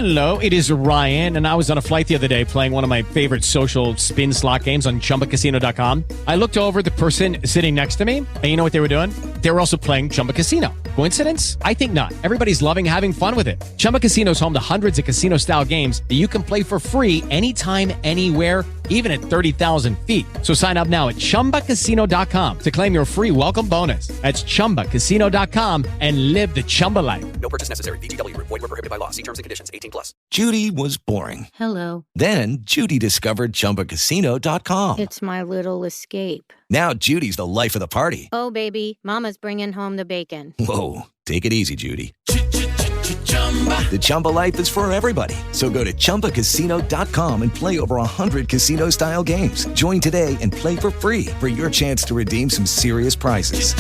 Hello, it is Ryan, and I was on a flight the other day playing one of my favorite social spin slot games on ChumbaCasino.com. I looked over at the person sitting next to me, and you know what they were doing? They were also playing Chumba Casino. Coincidence? I think not. Everybody's loving having fun with it. Chumba Casino is home to hundreds of casino-style games that you can play for free anytime, anywhere, even at 30,000 feet. So sign up now at ChumbaCasino.com to claim your free welcome bonus. That's ChumbaCasino.com and live the Chumba life. No purchase necessary. VGW. Void were prohibited by law. See terms and conditions. 18+. Judy was boring. Hello. Then Judy discovered ChumbaCasino.com. It's my little escape. Now Judy's the life of the party. Oh, baby, mama's bringing home the bacon. Whoa, take it easy, Judy. The Chumba life is for everybody. So go to ChumbaCasino.com and play over 100 casino-style games. Join today and play for free for your chance to redeem some serious prizes.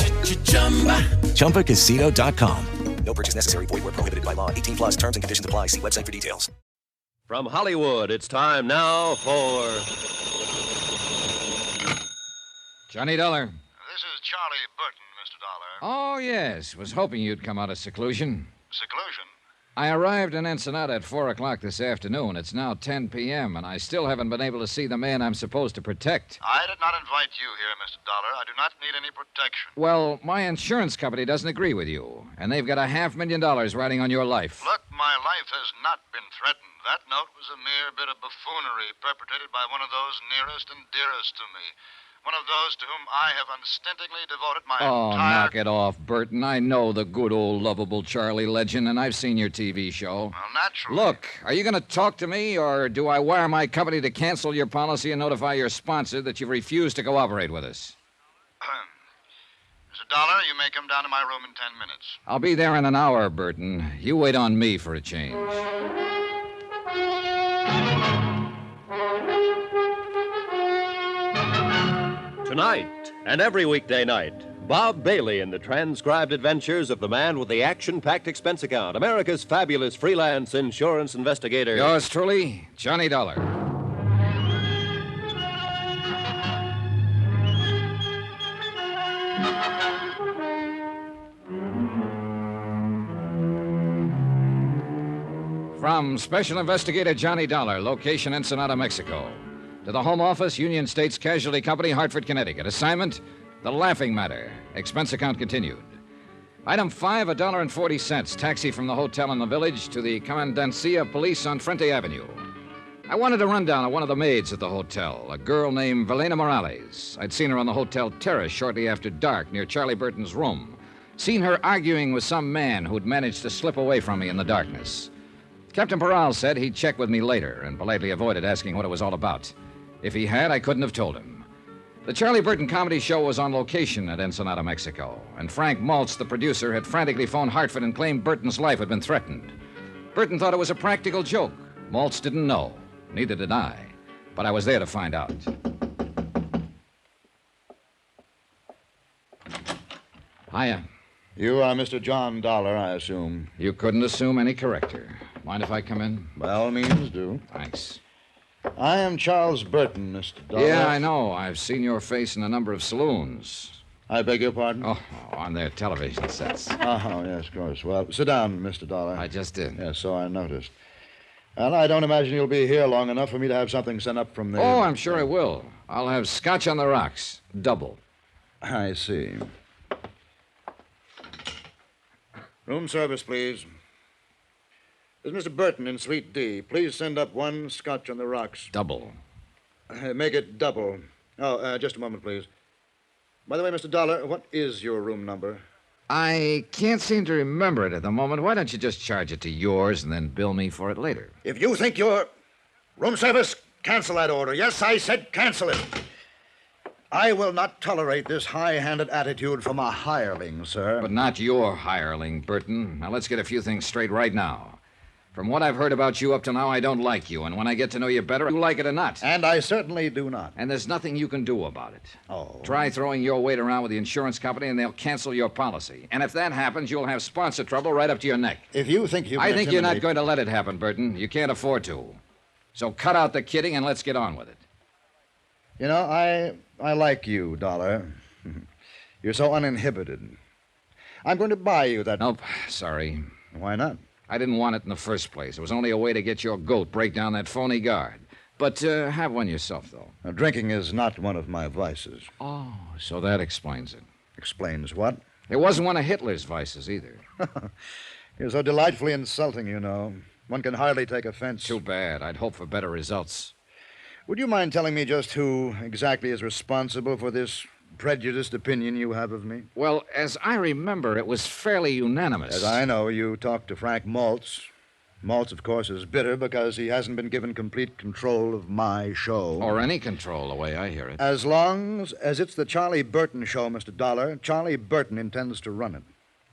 ChumbaCasino.com. No purchase necessary. Void were prohibited by law. 18+. Terms and conditions apply. See website for details. From Hollywood, it's time now for Johnny Dollar. This is Charlie Burton, Mr. Dollar. Oh, yes. Was hoping you'd come out of seclusion. Seclusion? I arrived in Ensenada at 4 o'clock this afternoon. It's now 10 p.m., and I still haven't been able to see the man I'm supposed to protect. I did not invite you here, Mr. Dollar. I do not need any protection. Well, my insurance company doesn't agree with you, and they've got $500,000 riding on your life. Look, my life has not been threatened. That note was a mere bit of buffoonery perpetrated by one of those nearest and dearest to me. One of those to whom I have unstintingly devoted my Oh, entire... knock it off, Burton. I know the good old lovable Charlie legend, and I've seen your TV show. Well, naturally. Look, are you going to talk to me, or do I wire my company to cancel your policy and notify your sponsor that you've refused to cooperate with us? Mr. Dollar, you may come down to my room in 10 minutes. I'll be there in an hour, Burton. You wait on me for a change. Tonight and every weekday night, Bob Bailey in the transcribed adventures of the man with the action-packed expense account, America's fabulous freelance insurance investigator. Yours truly, Johnny Dollar. From Special Investigator Johnny Dollar, location Ensenada, Mexico. To the Home Office, Union States Casualty Company, Hartford, Connecticut. Assignment, The Laughing Matter. Expense account continued. Item 5, $1.40. Taxi from the hotel in the village to the Commandancia of Police on Frente Avenue. I wanted a rundown of one of the maids at the hotel, a girl named Velena Morales. I'd seen her on the hotel terrace shortly after dark near Charlie Burton's room. Seen her arguing with some man who'd managed to slip away from me in the darkness. Captain Peral said he'd check with me later and politely avoided asking what it was all about. If he had, I couldn't have told him. The Charlie Burton comedy show was on location at Ensenada, Mexico, and Frank Maltz, the producer, had frantically phoned Hartford and claimed Burton's life had been threatened. Burton thought it was a practical joke. Maltz didn't know. Neither did I. But I was there to find out. Hiya. You are Mr. John Dollar, I assume. You couldn't assume any corrector. Mind if I come in? By all means, do. Thanks. I am Charles Burton, Mr. Dollar. Yeah, I know. I've seen your face in a number of saloons. I beg your pardon? Oh, on their television sets. Oh, yes, of course. Well, sit down, Mr. Dollar. I just did. Yes, so I noticed. Well, I don't imagine you'll be here long enough for me to have something sent up from there. Oh, I'm sure I will. I'll have scotch on the rocks. Double. I see. Room service, please. This is Mr. Burton in Suite D. Please send up one scotch on the rocks. Double. Make it double. Oh, just a moment, please. By the way, Mr. Dollar, what is your room number? I can't seem to remember it at the moment. Why don't you just charge it to yours and then bill me for it later? If you think you're... Room service, cancel that order. Yes, I said cancel it. I will not tolerate this high-handed attitude from a hireling, sir. But not your hireling, Burton. Now, let's get a few things straight right now. From what I've heard about you up to now, I don't like you. And when I get to know you better, you like it or not. And I certainly do not. And there's nothing you can do about it. Oh. Try throwing your weight around with the insurance company, and they'll cancel your policy. And if that happens, you'll have sponsor trouble right up to your neck. If you think you can I think you're not intimidate- going to let it happen, Burton. You can't afford to. So cut out the kidding and let's get on with it. You know, I like you, Dollar. You're so uninhibited. I'm going to buy you that... Nope, sorry. Why not? I didn't want it in the first place. It was only a way to get your goat, break down that phony guard. But have one yourself, though. Now, drinking is not one of my vices. Oh, so that explains it. Explains what? It wasn't one of Hitler's vices, either. You're so delightfully insulting, you know. One can hardly take offense. Too bad. I'd hoped for better results. Would you mind telling me just who exactly is responsible for this prejudiced opinion you have of me? Well, as I remember, it was fairly unanimous. As I know, you talked to Frank Maltz. Maltz, of course, is bitter because he hasn't been given complete control of my show. Or any control, the way I hear it. As long as it's the Charlie Burton show, Mr. Dollar, Charlie Burton intends to run it.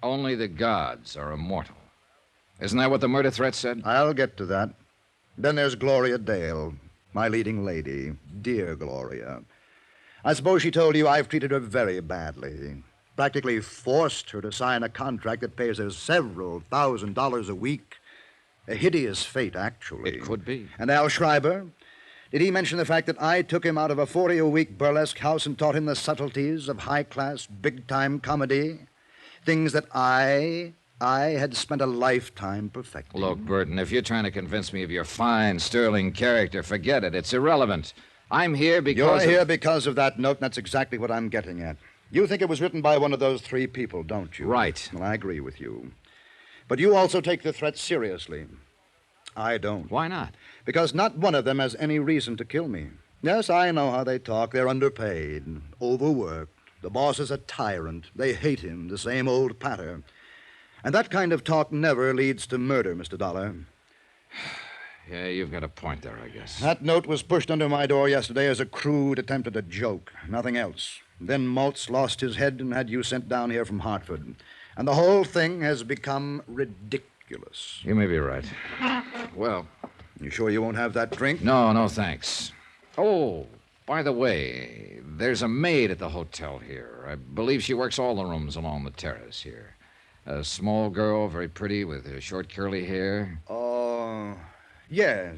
Only the gods are immortal. Isn't that what the murder threat said? I'll get to that. Then there's Gloria Dale, my leading lady. Dear Gloria. I suppose she told you I've treated her very badly. Practically forced her to sign a contract that pays her several $1,000s a week. A hideous fate, actually. It could be. And Al Schreiber? Did he mention the fact that I took him out of a 40-a-week burlesque house and taught him the subtleties of high-class, big-time comedy? Things that I had spent a lifetime perfecting. Look, Burton, if you're trying to convince me of your fine, sterling character, forget it. It's irrelevant. I'm here because You're here because of that note, and that's exactly what I'm getting at. You think it was written by one of those three people, don't you? Right. Well, I agree with you. But you also take the threat seriously. I don't. Why not? Because not one of them has any reason to kill me. Yes, I know how they talk. They're underpaid, overworked. The boss is a tyrant. They hate him, the same old patter. And that kind of talk never leads to murder, Mr. Dollar. Yeah, you've got a point there, I guess. That note was pushed under my door yesterday as a crude attempt at a joke. Nothing else. Then Maltz lost his head and had you sent down here from Hartford. And the whole thing has become ridiculous. You may be right. Well... You sure you won't have that drink? No, thanks. Oh, by the way, there's a maid at the hotel here. I believe she works all the rooms along the terrace here. A small girl, very pretty, with short curly hair. Oh, yes,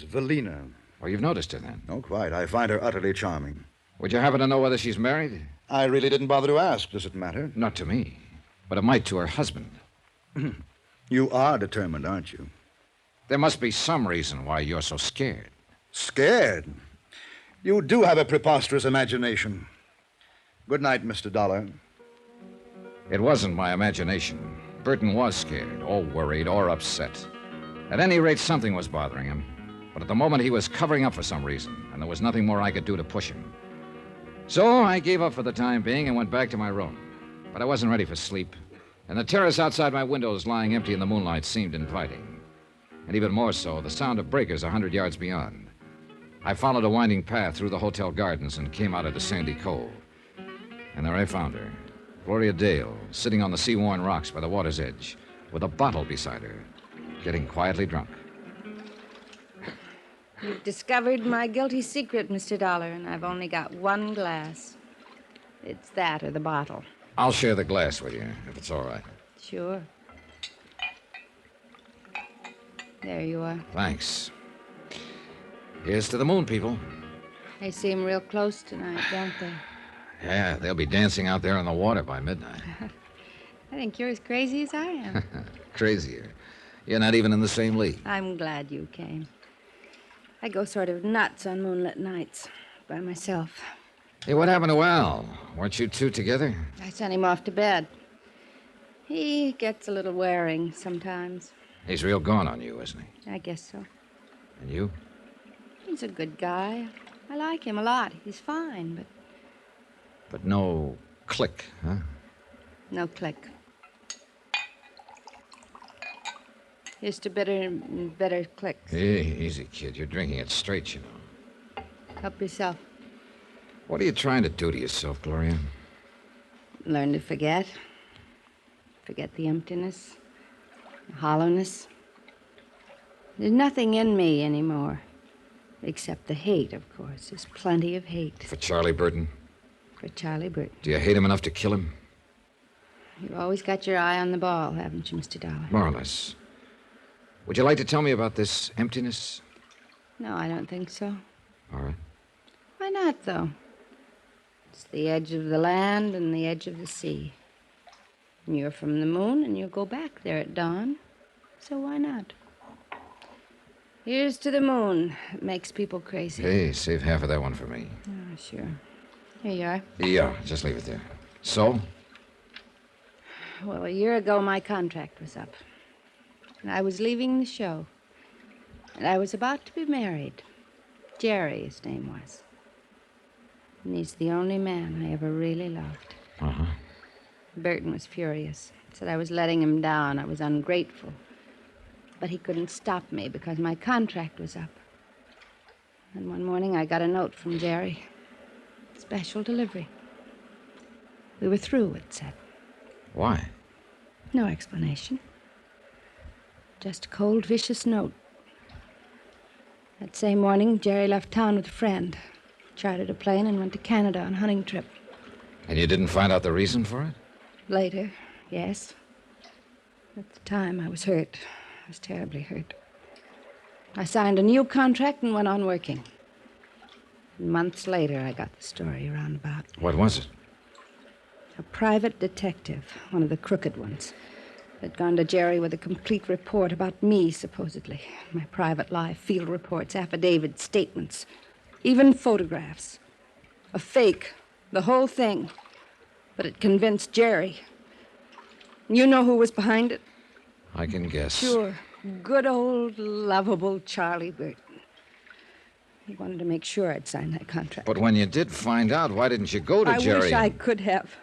Valina. Oh, you've noticed her then? Oh, quite. I find her utterly charming. Would you happen to know whether she's married? I really didn't bother to ask. Does it matter? Not to me, but it might to her husband. You are determined, aren't you? There must be some reason why you're so scared. Scared? You do have a preposterous imagination. Good night, Mr. Dollar. It wasn't my imagination. Burton was scared, or worried, or upset. At any rate, something was bothering him. But at the moment, he was covering up for some reason, and there was nothing more I could do to push him. So I gave up for the time being and went back to my room. But I wasn't ready for sleep, and the terrace outside my windows lying empty in the moonlight seemed inviting. And even more so, the sound of breakers 100 yards beyond. I followed a winding path through the hotel gardens and came out into Sandy Cove. And there I found her, Gloria Dale, sitting on the sea-worn rocks by the water's edge, with a bottle beside her, getting quietly drunk. You've discovered my guilty secret, Mr. Dollar, and I've only got one glass. It's that or the bottle. I'll share the glass with you, if it's all right. Sure. There you are. Thanks. Here's to the moon, people. They seem real close tonight, don't they? Yeah, they'll be dancing out there on the water by midnight. I think you're as crazy as I am. Crazier. You're not even in the same league. I'm glad you came. I go sort of nuts on moonlit nights by myself. Hey, what happened to Al? Weren't you two together? I sent him off to bed. He gets a little wearing sometimes. He's real gone on you, isn't he? I guess so. And you? He's a good guy. I like him a lot. He's fine, but... But no click, huh? No click. Here's to better clicks. Hey, easy, kid. You're drinking it straight, you know. Help yourself. What are you trying to do to yourself, Gloria? Learn to forget. Forget the emptiness, the hollowness. There's nothing in me anymore. Except the hate, of course. There's plenty of hate. For Charlie Burton? For Charlie Burton. Do you hate him enough to kill him? You've always got your eye on the ball, haven't you, Mr. Dollar? More or less. Would you like to tell me about this emptiness? No, I don't think so. All right. Why not, though? It's the edge of the land and the edge of the sea. And you're from the moon, and you'll go back there at dawn. So why not? Here's to the moon. It makes people crazy. Hey, save half of that one for me. Oh, sure. Here you are. Yeah, just leave it there. So? Well, a year ago, my contract was up. And I was leaving the show. And I was about to be married. Jerry, his name was. And he's the only man I ever really loved. Uh-huh. Burton was furious. Said I was letting him down. I was ungrateful. But he couldn't stop me because my contract was up. And one morning I got a note from Jerry. Special delivery. We were through, it said. Why? No explanation. Just a cold, vicious note. That same morning, Jerry left town with a friend. Chartered a plane and went to Canada on a hunting trip. And you didn't find out the reason for it? Later, yes. At the time, I was hurt. I was terribly hurt. I signed a new contract and went on working. And months later, I got the story roundabout. What was it? A private detective, one of the crooked ones, had gone to Jerry with a complete report about me, supposedly. My private life, field reports, affidavits, statements, even photographs. A fake, the whole thing. But it convinced Jerry. You know who was behind it? I can guess. Sure. Good old, lovable Charlie Burton. He wanted to make sure I'd sign that contract. But when you did find out, why didn't you go to Jerry? I wish I could have.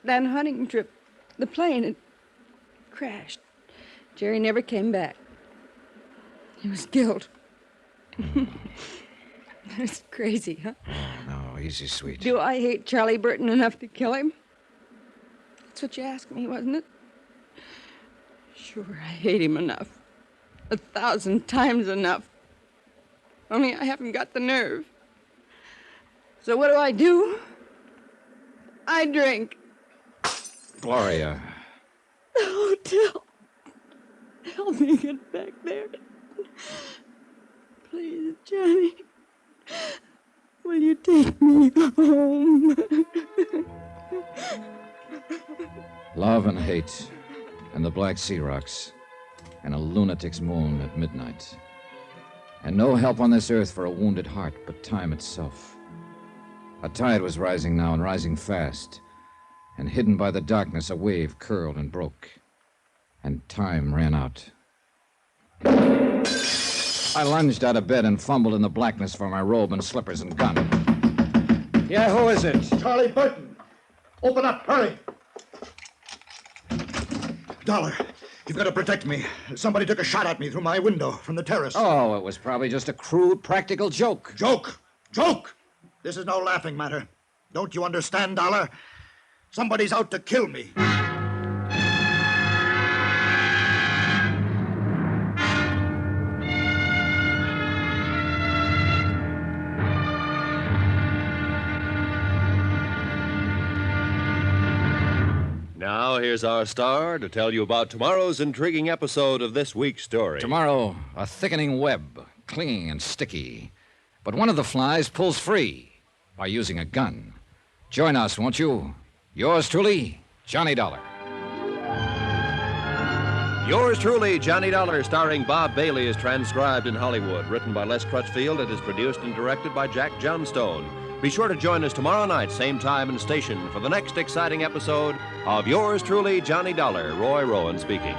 That hunting trip, the plane, it crashed. Jerry never came back. He was killed. That's crazy, huh? Oh, no, easy, sweet. Do I hate Charlie Burton enough to kill him? That's what you asked me, wasn't it? Sure, I hate him enough. 1,000 times enough. Only I haven't got the nerve. So what do? I drink. Gloria. The hotel. Help me get back there. Please, Johnny. Will you take me home? Love and hate, and the Black Sea Rocks, and a lunatic's moon at midnight. And no help on this earth for a wounded heart but time itself. A tide was rising now, and rising fast. And hidden by the darkness, a wave curled and broke. And time ran out. I lunged out of bed and fumbled in the blackness for my robe and slippers and gun. Yeah, who is it? Charlie Burton. Open up, hurry. Dollar, you've got to protect me. Somebody took a shot at me through my window from the terrace. Oh, it was probably just a crude, practical joke. Joke? Joke? This is no laughing matter. Don't you understand, Dollar? Somebody's out to kill me. Now, here's our star to tell you about tomorrow's intriguing episode of this week's story. Tomorrow, a thickening web, clinging and sticky. But one of the flies pulls free by using a gun. Join us, won't you? Yours truly, Johnny Dollar. Yours truly, Johnny Dollar, starring Bob Bailey, is transcribed in Hollywood. Written by Les Crutchfield, it is produced and directed by Jack Johnstone. Be sure to join us tomorrow night, same time and station, for the next exciting episode of Yours truly, Johnny Dollar. Roy Rowan speaking.